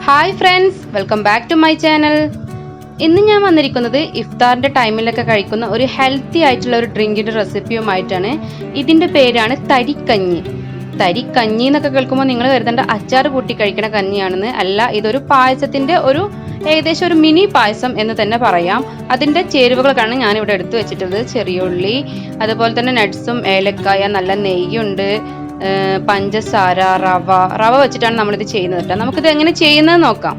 Hi friends, welcome back to my channel. ഇന്ന് ഞാൻ വന്നിരിക്കുന്നത് ഇഫ്താറിൻ്റെ ടൈമിലൊക്കെ കഴിക്കുന്ന ഒരു ഹെൽത്തി ആയിട്ടുള്ള ഒരു ഡ്രിങ്കിൻ്റെ റെസിപ്പിയുമായിട്ടാണ്. ഇതിൻ്റെ പേരാണ് തരിക്കഞ്ഞി. തരിക്കഞ്ഞി എന്നൊക്കെ കേൾക്കുമ്പോൾ നിങ്ങൾ കരുതേണ്ട അച്ചാർ കൂട്ടി കഴിക്കുന്ന കഞ്ഞിയാണെന്ന് അല്ല. ഇതൊരു പായസത്തിൻ്റെ ഏകദേശം ഒരു മിനി പായസം എന്ന് തന്നെ പറയാം. അതിൻ്റെ ചേരുവകളൊക്കെയാണ് ഞാനിവിടെ എടുത്തു വെച്ചിട്ടുള്ളത്. ചെറിയ ഉള്ളി, അതുപോലെ തന്നെ നട്ട്സും, ഏലക്കായ, നല്ല നെയ്യുണ്ട്, പഞ്ചസാര, റവ വെച്ചിട്ടാണ് നമ്മളിത് ചെയ്യുന്നത് കേട്ടോ. നമുക്കിത് എങ്ങനെ ചെയ്യുന്നത് നോക്കാം.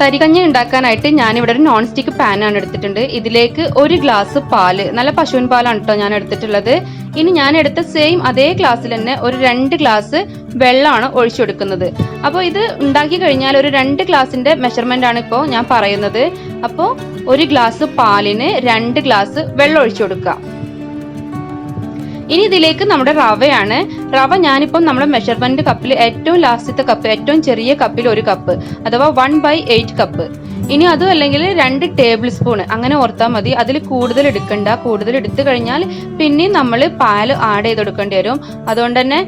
തരികഞ്ഞി ഉണ്ടാക്കാനായിട്ട് ഞാനിവിടെ ഒരു നോൺ സ്റ്റിക്ക് പാനാണ് എടുത്തിട്ടുണ്ട്. ഇതിലേക്ക് 1 ഗ്ലാസ് പാല്, നല്ല പശുവിൻ പാലാണ് കേട്ടോ ഞാൻ എടുത്തിട്ടുള്ളത്. ഇനി ഞാൻ എടുത്ത സെയിം അതേ ഗ്ലാസ്സിൽ തന്നെ ഒരു 2 ഗ്ലാസ് വെള്ളമാണ് ഒഴിച്ചെടുക്കുന്നത്. അപ്പോൾ ഇത് ഉണ്ടാക്കി കഴിഞ്ഞാൽ ഒരു 2 ഗ്ലാസിന്റെ മെഷർമെന്റ് ആണ് ഇപ്പോൾ ഞാൻ പറയുന്നത്. അപ്പോൾ 1 ഗ്ലാസ് പാലിന് 2 ഗ്ലാസ് വെള്ളം ഒഴിച്ചു കൊടുക്കുക. ഇനി ഇതിലേക്ക് നമ്മുടെ റവയാണ്. റവ ഞാനിപ്പം നമ്മുടെ മെഷർമെന്റ് കപ്പിൽ ഏറ്റവും ലാസ്റ്റത്തെ കപ്പ്, ഏറ്റവും ചെറിയ കപ്പിൽ 1 കപ്പ്, അഥവാ 1/8 കപ്പ്. ഇനി അതും അല്ലെങ്കിൽ 2 ടേബിൾ സ്പൂൺ അങ്ങനെ ഓർത്താൽ മതി. അതിൽ കൂടുതൽ എടുക്കണ്ട. കൂടുതൽ എടുത്തു കഴിഞ്ഞാൽ പിന്നെയും നമ്മൾ പാല് ആഡ് ചെയ്ത് കൊടുക്കേണ്ടി വരും. അതുകൊണ്ട് തന്നെ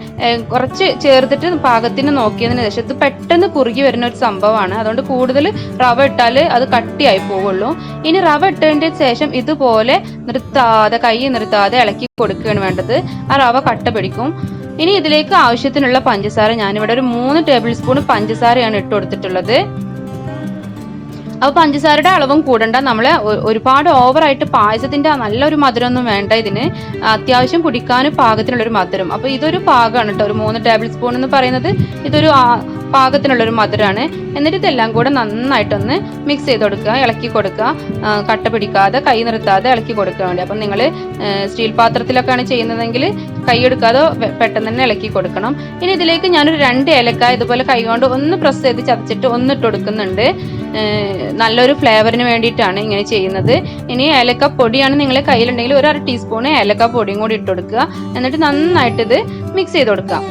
കുറച്ച് ചേർത്തിട്ട് പാകത്തിന് നോക്കിയതിന് ശേഷം ഇത് പെട്ടെന്ന് കുറുകി വരുന്ന ഒരു സംഭവമാണ്. അതുകൊണ്ട് കൂടുതൽ റവ ഇട്ടാൽ അത് കട്ടിയായി പോവുള്ളൂ. ഇനി റവ ഇട്ടതിൻ്റെ ശേഷം ഇതുപോലെ കൈ നിർത്താതെ ഇളക്കി കൊടുക്കുകയാണ് വേണ്ടത്. ആ റവ കട്ട പിടിക്കും. ഇനി ഇതിലേക്ക് ആവശ്യത്തിനുള്ള പഞ്ചസാര, ഞാനിവിടെ ഒരു 3 ടേബിൾ സ്പൂൺ പഞ്ചസാരയാണ് ഇട്ട് കൊടുത്തിട്ടുള്ളത്. അപ്പോൾ പഞ്ചസാരയുടെ അളവും കൂടണ്ട. നമ്മളെ ഒരുപാട് ഓവറായിട്ട് പായസത്തിന്റെ നല്ലൊരു മധുരമൊന്നും വേണ്ട. ഇതിന് അത്യാവശ്യം കുടിക്കാൻ പാകത്തിനുള്ളൊരു മധുരം. അപ്പോൾ ഇതൊരു പാകമാണ് കേട്ടോ. ഒരു 3 ടേബിൾ സ്പൂൺ എന്ന് പറയുന്നത് ഇതൊരു പാകത്തിനുള്ളൊരു മധുരമാണ്. എന്നിട്ട് ഇതെല്ലാം കൂടെ നന്നായിട്ടൊന്ന് മിക്സ് ചെയ്ത് കൊടുക്കുക, ഇളക്കി കൊടുക്കുക. കട്ട പിടിക്കാതെ കൈ നിർത്താതെ ഇളക്കി കൊടുക്കാൻ വേണ്ടി. അപ്പം നിങ്ങൾ സ്റ്റീൽ പാത്രത്തിലൊക്കെയാണ് ചെയ്യുന്നതെങ്കിൽ കൈ എടുക്കാതെ പെട്ടെന്ന് തന്നെ ഇളക്കി കൊടുക്കണം. ഇനി ഇതിലേക്ക് ഞാനൊരു 2 ഏലക്കായ ഇതുപോലെ കൈ കൊണ്ട് ഒന്ന് പ്രസ് ചെയ്ത് ചതച്ചിട്ട് ഒന്നിട്ട് കൊടുക്കുന്നുണ്ട്. നല്ലൊരു ഫ്ലേവറിന് വേണ്ടിയിട്ടാണ് ഇങ്ങനെ ചെയ്യുന്നത്. ഇനി ഏലക്ക പൊടിയാണ് നിങ്ങളെ കയ്യിലുണ്ടെങ്കിൽ 1/2 ടീസ്പൂൺ ഏലക്ക പൊടിയും കൂടി ഇട്ട് കൊടുക്കുക. എന്നിട്ട് നന്നായിട്ട് ഇത് മിക്സ് ചെയ്ത് കൊടുക്കാം.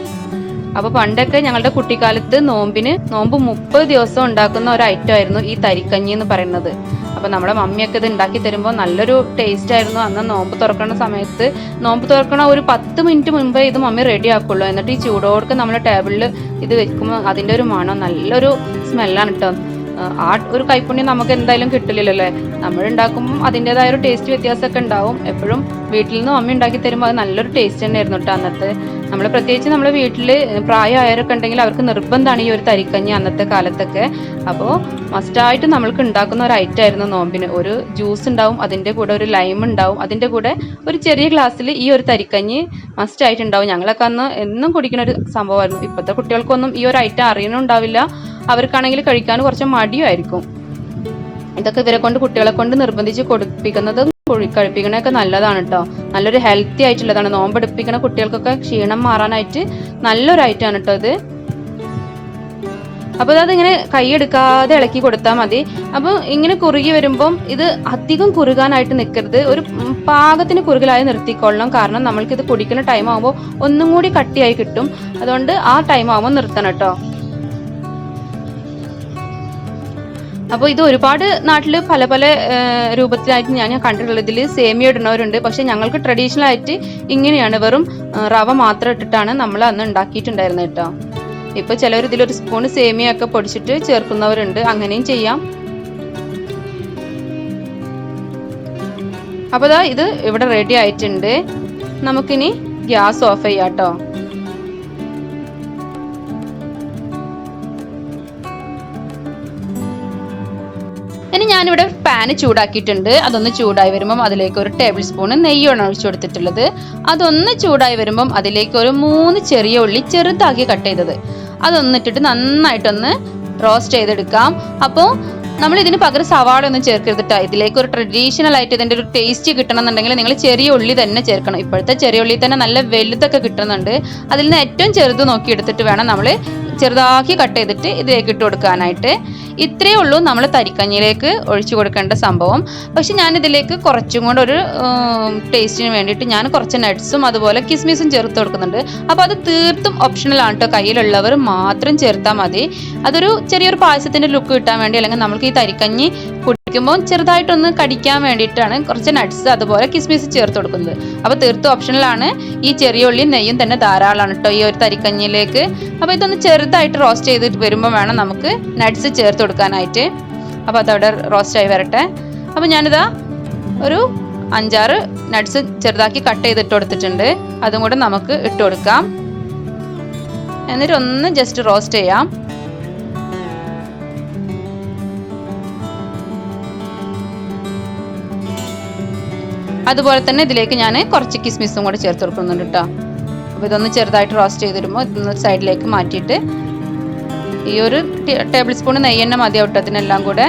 അപ്പോൾ പണ്ടൊക്കെ ഞങ്ങളുടെ കുട്ടിക്കാലത്ത് നോമ്പ് 30 ദിവസം ഉണ്ടാക്കുന്ന ഒരു ഐറ്റം ആയിരുന്നു ഈ തരിക്കഞ്ഞി എന്ന് പറയുന്നത്. അപ്പോൾ നമ്മുടെ മമ്മിയൊക്കെ ഇത് ഉണ്ടാക്കി തരുമ്പോൾ നല്ലൊരു ടേസ്റ്റ് ആയിരുന്നു. അന്ന് നോമ്പ് തുറക്കുന്ന സമയത്ത്, നോമ്പ് തുറക്കണ ഒരു 10 മിനിറ്റ് മുമ്പേ ഇത് മമ്മി റെഡി ആക്കുള്ളൂ. എന്നിട്ട് ഈ ചൂടോർക്ക് നമ്മുടെ ടേബിളിൽ ഇത് വെക്കുമ്പോൾ അതിൻ്റെ ഒരു മണം, നല്ലൊരു സ്മെല്ലാണ് കേട്ടോ. ആ ഒരു കൈപ്പുണ്യം നമുക്ക് എന്തായാലും കിട്ടില്ലല്ലോ അല്ലേ. നമ്മൾ ഉണ്ടാക്കുമ്പോൾ അതിൻ്റെതായ ഒരു ടേസ്റ്റ് വ്യത്യാസമൊക്കെ ഉണ്ടാവും. എപ്പോഴും വീട്ടിൽ നിന്ന് മമ്മി ഉണ്ടാക്കി തരുമ്പോൾ അത് നല്ലൊരു ടേസ്റ്റ് തന്നെയായിരുന്നു കേട്ടോ അന്നത്തെ. പ്രത്യേകിച്ച് നമ്മുടെ വീട്ടിൽ പ്രായമായവരൊക്കെ ഉണ്ടെങ്കിൽ അവർക്ക് നിർബന്ധമാണ് ഈ ഒരു തരിക്കഞ്ഞി അന്നത്തെ കാലത്തൊക്കെ. അപ്പോൾ മസ്റ്റായിട്ട് നമ്മൾക്ക് ഉണ്ടാക്കുന്ന ഒരു ഐറ്റം ആയിരുന്നു നോമ്പിന്. ഒരു ജ്യൂസ് ഉണ്ടാവും, അതിൻ്റെ കൂടെ ഒരു ലൈം ഉണ്ടാവും, അതിൻ്റെ കൂടെ ഒരു ചെറിയ ഗ്ലാസ്സിൽ ഈ ഒരു തരിക്കഞ്ഞി മസ്റ്റായിട്ട് ഉണ്ടാവും. ഞങ്ങളൊക്കെ അന്ന് എന്നും കുടിക്കുന്ന ഒരു സംഭവമായിരുന്നു. ഇപ്പോഴത്തെ കുട്ടികൾക്കൊന്നും ഈ ഒരു ഐറ്റം അറിയണുണ്ടാവില്ല. അവർക്കാണെങ്കിൽ കഴിക്കാൻ കുറച്ച് മടിയുമായിരിക്കും. ഇതൊക്കെ ഇവരെ കൊണ്ട്, കുട്ടികളെ കൊണ്ട് നിർബന്ധിച്ച് കൊടുപ്പിക്കുന്നതും കഴിപ്പിക്കണൊക്കെ നല്ലതാണ് കേട്ടോ. നല്ലൊരു ഹെൽത്തി ആയിട്ടുള്ളതാണ്. നോമ്പെടുപ്പിക്കുന്ന കുട്ടികൾക്കൊക്കെ ക്ഷീണം മാറാനായിട്ട് നല്ലൊരു ഐറ്റമാണ് കേട്ടോ ഇത്. അപ്പോൾ അതിങ്ങനെ കൈയെടുക്കാതെ ഇളക്കി കൊടുത്താൽ മതി. അപ്പോൾ ഇങ്ങനെ കുറുകി വരുമ്പം ഇത് അധികം കുറുകാനായിട്ട് നിൽക്കരുത്. ഒരു പാകത്തിന് കുറുകലായി നിർത്തിക്കൊള്ളണം. കാരണം നമ്മൾക്കിത് കുടിക്കുന്ന ടൈം ആകുമ്പോൾ ഒന്നും കൂടി കട്ടിയായി കിട്ടും. അതുകൊണ്ട് ആ ടൈം ആകുമ്പോൾ നിർത്തണം കേട്ടോ. അപ്പോൾ ഇത് ഒരുപാട് നാട്ടിൽ പല പല രൂപത്തിലായിട്ട് ഞാൻ കണ്ടിട്ടുള്ളത്. ഇതിൽ സേമിയ ഇടുന്നവരുണ്ട്. പക്ഷെ ഞങ്ങൾക്ക് ട്രഡീഷണൽ ആയിട്ട് ഇങ്ങനെയാണ്, വെറും റവ മാത്രം ഇട്ടിട്ടാണ് നമ്മൾ അന്ന് ഉണ്ടാക്കിയിട്ടുണ്ടായിരുന്നത് കേട്ടോ. ഇപ്പോൾ ചിലവർ ഇതിലൊരു സ്പൂൺ സേമിയ ഒക്കെ പൊടിച്ചിട്ട് ചേർക്കുന്നവരുണ്ട്. അങ്ങനെയും ചെയ്യാം. അപ്പോൾ ഇത് ഇവിടെ റെഡി ആയിട്ടുണ്ട്. നമുക്കിനി ഗ്യാസ് ഓഫ് ചെയ്യാം കേട്ടോ. ഇനി ഞാനിവിടെ പാന് ചൂടാക്കിയിട്ടുണ്ട്. അതൊന്ന് ചൂടായി വരുമ്പം അതിലേക്ക് 1 ടേബിൾ സ്പൂൺ നെയ്യാണ് ഒഴിച്ചു കൊടുത്തിട്ടുള്ളത്. അതൊന്ന് ചൂടായി വരുമ്പം അതിലേക്ക് ഒരു 3 ചെറിയ ഉള്ളി ചെറുതാക്കി കട്ട് ചെയ്തത് അതൊന്നിട്ടിട്ട് നന്നായിട്ടൊന്ന് റോസ്റ്റ് ചെയ്തെടുക്കാം. അപ്പോൾ നമ്മൾ ഇതിന് പകരം സവാള ഒന്നും ചേർക്കരുതിട്ടാ. ഇതിലേക്ക് ഒരു ട്രഡീഷണൽ ആയിട്ട് ഇതിൻ്റെ ഒരു ടേസ്റ്റ് കിട്ടണമെന്നുണ്ടെങ്കിൽ നിങ്ങൾ ചെറിയ ഉള്ളി തന്നെ ചേർക്കണം. ഇപ്പോഴത്തെ ചെറിയ ഉള്ളി തന്നെ നല്ല വലുതൊക്കെ കിട്ടുന്നുണ്ട്. അതിൽ നിന്ന് ഏറ്റവും ചെറുത് നോക്കി എടുത്തിട്ട് വേണം നമ്മൾ ചെറുതാക്കി കട്ട് ചെയ്തിട്ട് ഇതിലേക്ക് ഇട്ട് കൊടുക്കാനായിട്ട്. ഇത്രയേ ഉള്ളൂ നമ്മൾ തരിക്കഞ്ഞിയിലേക്ക് ഒഴിച്ചു കൊടുക്കേണ്ട സംഭവം. പക്ഷെ ഞാനിതിലേക്ക് കുറച്ചും കൂടെ ഒരു ടേസ്റ്റിന് വേണ്ടിയിട്ട് ഞാൻ കുറച്ച് നട്ട്സും അതുപോലെ കിസ്മിസും ചേർത്ത് കൊടുക്കുന്നുണ്ട്. അപ്പോൾ അത് തീർത്തും ഓപ്ഷണൽ ആണ് കേട്ടോ. കയ്യിലുള്ളവർ മാത്രം ചേർത്താൽ മതി. അതൊരു ചെറിയൊരു പായസത്തിൻ്റെ ലുക്ക് കിട്ടാൻ വേണ്ടി, അല്ലെങ്കിൽ നമ്മൾക്ക് ഈ തരിക്കഞ്ഞി ുമ്പോൾ ചെറുതായിട്ടൊന്ന് കടിക്കാൻ വേണ്ടിയിട്ടാണ് കുറച്ച് നട്ട്സ് അതുപോലെ കിസ്മിസ് ചേർത്ത് കൊടുക്കുന്നത്. അപ്പോൾ തീർത്തും ഓപ്ഷനിലാണ്. ഈ ചെറിയ ഉള്ളിയും നെയ്യും തന്നെ ധാരാളമാണ് കേട്ടോ ഈ ഒരു തരിക്കഞ്ഞിയിലേക്ക്. അപ്പോൾ ഇതൊന്ന് ചെറുതായിട്ട് റോസ്റ്റ് ചെയ്തിട്ട് വരുമ്പോൾ വേണം നമുക്ക് നട്ട്സ് ചേർത്ത് കൊടുക്കാനായിട്ട്. അപ്പോൾ അതവിടെ റോസ്റ്റായി വരട്ടെ. അപ്പോൾ ഞാനിതാ ഒരു 5-6 നട്ട്സ് ചെറുതാക്കി കട്ട് ചെയ്തിട്ട് കൊടുത്തിട്ടുണ്ട്. അതും കൂടെ നമുക്ക് ഇട്ട് കൊടുക്കാം. എന്നിട്ട് ഒന്ന് ജസ്റ്റ് റോസ്റ്റ് ചെയ്യാം. അതുപോലെ തന്നെ ഇതിലേക്ക് ഞാൻ കുറച്ച് കിസ്മിസും കൂടെ ചേർത്ത് കൊടുക്കുന്നുണ്ട് കേട്ടോ. അപ്പോൾ ഇതൊന്ന് ചെറുതായിട്ട് റോസ്റ്റ് ചെയ്തിടുമ്പോൾ ഇതൊന്ന് സൈഡിലേക്ക് മാറ്റിയിട്ട് ഈ ഒരു ടേബിൾ സ്പൂൺ നെയ്യ് തന്നെ മതിയാവും കേട്ടോ അതിനെല്ലാം കൂടെ.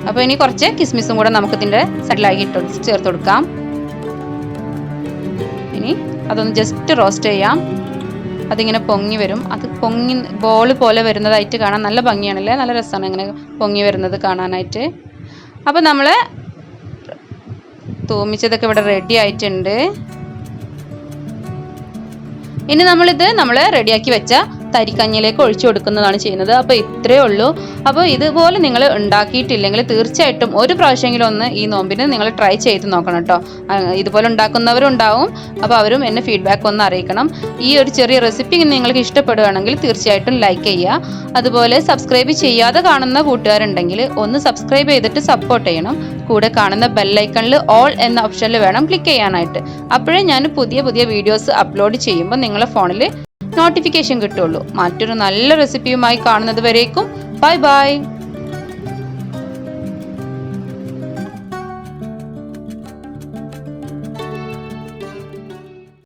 അപ്പോൾ ഇനി കുറച്ച് കിസ്മിസും കൂടെ നമുക്ക് ഇതിൻ്റെ സൈഡിലാക്കി ചേർത്ത് കൊടുക്കാം. ഇനി അതൊന്ന് ജസ്റ്റ് റോസ്റ്റ് ചെയ്യാം. അതിങ്ങനെ പൊങ്ങി വരും. അത് പൊങ്ങി ബോൾ പോലെ വരുന്നതായിട്ട് കാണാൻ നല്ല ഭംഗിയാണല്ലേ, നല്ല രസമാണ് ഇങ്ങനെ പൊങ്ങി വരുന്നത് കാണാനായിട്ട്. അപ്പോൾ നമ്മൾ തൂമിച്ചതൊക്കെ ഇവിടെ റെഡി ആയിട്ടുണ്ട്. ഇനി നമ്മൾ റെഡിയാക്കി വെച്ച തരിക്കഞ്ഞിലേക്ക് ഒഴിച്ചു കൊടുക്കുന്നതാണ് ചെയ്യുന്നത്. അപ്പോൾ ഇത്രയേ ഉള്ളൂ. അപ്പോൾ ഇതുപോലെ നിങ്ങൾ ഉണ്ടാക്കിയിട്ടില്ലെങ്കിൽ തീർച്ചയായിട്ടും ഒരു പ്രാവശ്യമെങ്കിലും ഒന്ന് ഈ നോമ്പിന് നിങ്ങൾ ട്രൈ ചെയ്ത് നോക്കണം കേട്ടോ. ഇതുപോലെ ഉണ്ടാക്കുന്നവരും ഉണ്ടാവും. അപ്പോൾ അവരും എന്നെ ഫീഡ്ബാക്ക് ഒന്ന് അറിയിക്കണം. ഈ ഒരു ചെറിയ റെസിപ്പി നിങ്ങൾക്ക് ഇഷ്ടപ്പെടുകയാണെങ്കിൽ തീർച്ചയായിട്ടും ലൈക്ക് ചെയ്യുക. അതുപോലെ സബ്സ്ക്രൈബ് ചെയ്യാതെ കാണുന്ന കൂട്ടുകാരുണ്ടെങ്കിൽ ഒന്ന് സബ്സ്ക്രൈബ് ചെയ്തിട്ട് സപ്പോർട്ട് ചെയ്യണം. കൂടെ കാണുന്ന ബെല്ലൈക്കണിൽ ഓൾ എന്ന ഓപ്ഷനിൽ വേണം ക്ലിക്ക് ചെയ്യാനായിട്ട്. അപ്പോഴേ ഞാൻ പുതിയ വീഡിയോസ് അപ്ലോഡ് ചെയ്യുമ്പോൾ നിങ്ങളുടെ ഫോണിൽ നോട്ടിഫിക്കേഷൻ കിട്ടുള്ളൂ. മറ്റൊരു നല്ല റെസിപ്പിയുമായി കാണുന്നത് വരേക്കും ബൈ ബൈ.